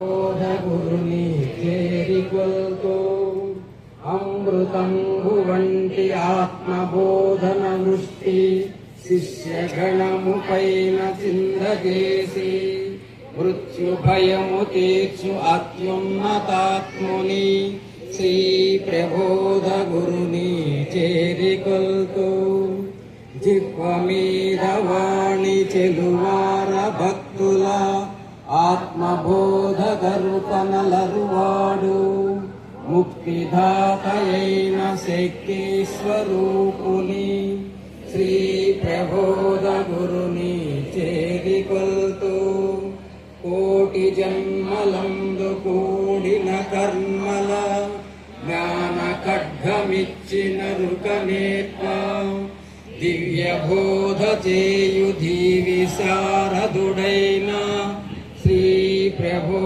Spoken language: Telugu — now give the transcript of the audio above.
గురుని చేరికొల్తో అమృతంబు వంటి ఆత్మబోధన వృష్టి శిష్యగణము పైన చిందజేసి మృత్యు భయము తీర్చు అత్యున్నతాత్ముని శ్రీ ప్రబోధ గురుని చేరికొల్తో జిహ్వ మీద వాణి చెలువార భక్తుల ఆత్మబోధ గరుపనలరువాడు ముక్తిదాతయైన శక్తి స్వరూపుని శ్రీ ప్రబోధ గురుని చేరికొల్తో కోటి జన్మలందు కూడిన కర్మల జ్ఞాన ఖడ్గమిచ్చిన రుకనేత్వ దివ్య బోధ చేయు ధీవి శారదుడైన శ్రీ ప్రభో